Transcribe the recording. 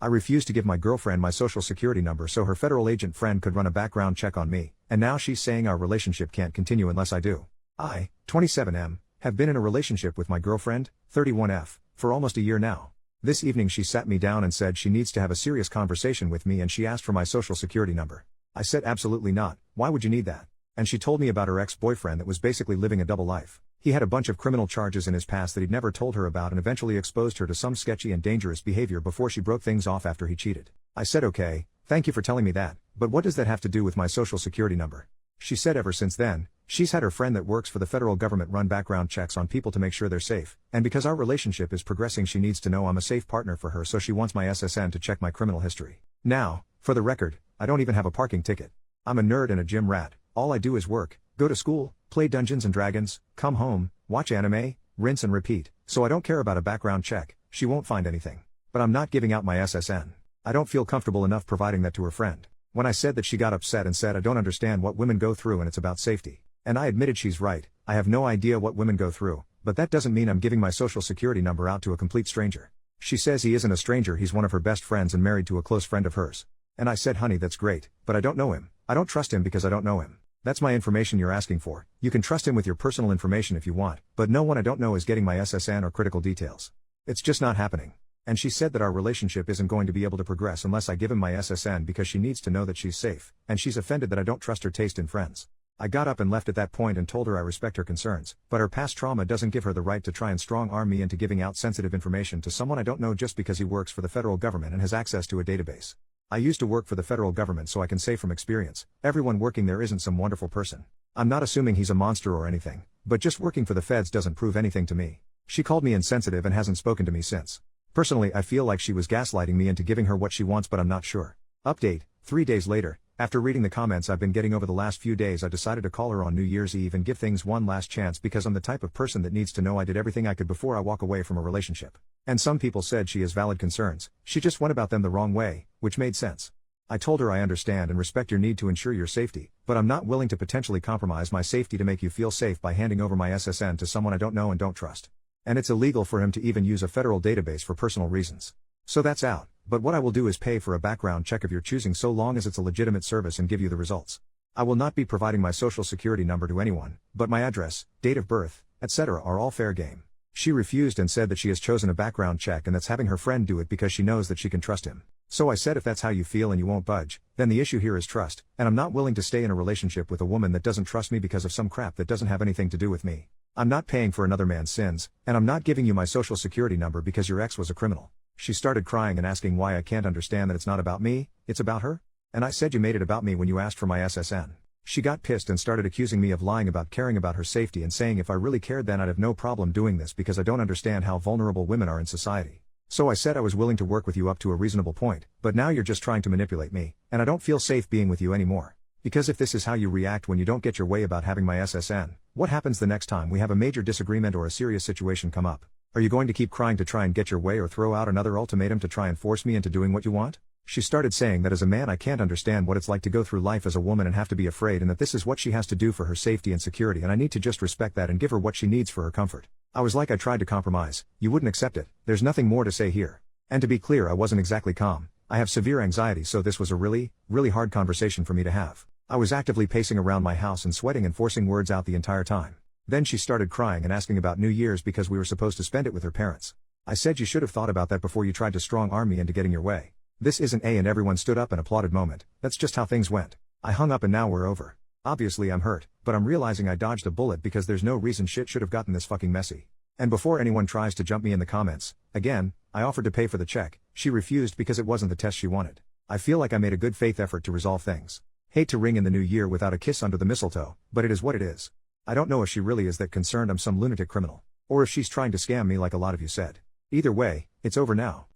I refused to give my girlfriend my social security number so her federal agent friend could run a background check on me, and now she's saying our relationship can't continue unless I do. I, 27M, have been in a relationship with my girlfriend, 31F, for almost a year now. This evening she sat me down and said she needs to have a serious conversation with me and she asked for my social security number. I said absolutely not, why would you need that? And she told me about her ex-boyfriend that was basically living a double life. He had a bunch of criminal charges in his past that he'd never told her about and eventually exposed her to some sketchy and dangerous behavior before she broke things off after he cheated. I said okay, thank you for telling me that, but what does that have to do with my social security number? She said ever since then, she's had her friend that works for the federal government run background checks on people to make sure they're safe, and because our relationship is progressing she needs to know I'm a safe partner for her so she wants my SSN to check my criminal history. Now, for the record, I don't even have a parking ticket. I'm a nerd and a gym rat, all I do is work, go to school, play Dungeons and Dragons, come home, watch anime, rinse and repeat, so I don't care about a background check, she won't find anything. But I'm not giving out my SSN. I don't feel comfortable enough providing that to her friend. When I said that she got upset and said I don't understand what women go through and it's about safety. And I admitted she's right, I have no idea what women go through, but that doesn't mean I'm giving my social security number out to a complete stranger. She says he isn't a stranger, he's one of her best friends and married to a close friend of hers. And I said honey that's great, but I don't know him. I don't trust him because I don't know him. That's my information you're asking for. You can trust him with your personal information if you want, but no one I don't know is getting my SSN or critical details. It's just not happening. And she said that our relationship isn't going to be able to progress unless I give him my SSN because she needs to know that she's safe, and she's offended that I don't trust her taste in friends. I got up and left at that point and told her I respect her concerns, but her past trauma doesn't give her the right to try and strong-arm me into giving out sensitive information to someone I don't know just because he works for the federal government and has access to a database. I used to work for the federal government so I can say from experience, everyone working there isn't some wonderful person. I'm not assuming he's a monster or anything, but just working for the feds doesn't prove anything to me. She called me insensitive and hasn't spoken to me since. Personally, I feel like she was gaslighting me into giving her what she wants, but I'm not sure. Update, 3 days later, after reading the comments I've been getting over the last few days, I decided to call her on New Year's Eve and give things one last chance because I'm the type of person that needs to know I did everything I could before I walk away from a relationship. And some people said she has valid concerns, she just went about them the wrong way, which made sense. I told her I understand and respect your need to ensure your safety, but I'm not willing to potentially compromise my safety to make you feel safe by handing over my SSN to someone I don't know and don't trust. And it's illegal for him to even use a federal database for personal reasons. So that's out, but what I will do is pay for a background check of your choosing so long as it's a legitimate service and give you the results. I will not be providing my social security number to anyone, but my address, date of birth, etc. are all fair game. She refused and said that she has chosen a background check and that's having her friend do it because she knows that she can trust him. So I said if that's how you feel and you won't budge, then the issue here is trust, and I'm not willing to stay in a relationship with a woman that doesn't trust me because of some crap that doesn't have anything to do with me. I'm not paying for another man's sins, and I'm not giving you my social security number because your ex was a criminal. She started crying and asking why I can't understand that it's not about me, it's about her? And I said you made it about me when you asked for my SSN. She got pissed and started accusing me of lying about caring about her safety and saying if I really cared then I'd have no problem doing this because I don't understand how vulnerable women are in society. So I said I was willing to work with you up to a reasonable point, but now you're just trying to manipulate me, and I don't feel safe being with you anymore. Because if this is how you react when you don't get your way about having my SSN, what happens the next time we have a major disagreement or a serious situation come up? Are you going to keep crying to try and get your way or throw out another ultimatum to try and force me into doing what you want? She started saying that as a man I can't understand what it's like to go through life as a woman and have to be afraid and that this is what she has to do for her safety and security and I need to just respect that and give her what she needs for her comfort. I was like I tried to compromise, you wouldn't accept it, there's nothing more to say here. And to be clear I wasn't exactly calm, I have severe anxiety so this was a really hard conversation for me to have. I was actively pacing around my house and sweating and forcing words out the entire time. Then she started crying and asking about New Year's because we were supposed to spend it with her parents. I said you should have thought about that before you tried to strong-arm me into getting your way. This isn't a and everyone stood up and applauded moment, that's just how things went. I hung up and now we're over. Obviously I'm hurt, but I'm realizing I dodged a bullet because there's no reason shit should have gotten this fucking messy. And before anyone tries to jump me in the comments, again, I offered to pay for the check, she refused because it wasn't the test she wanted. I feel like I made a good faith effort to resolve things. Hate to ring in the new year without a kiss under the mistletoe, but it is what it is. I don't know if she really is that concerned I'm some lunatic criminal, or if she's trying to scam me like a lot of you said. Either way, it's over now.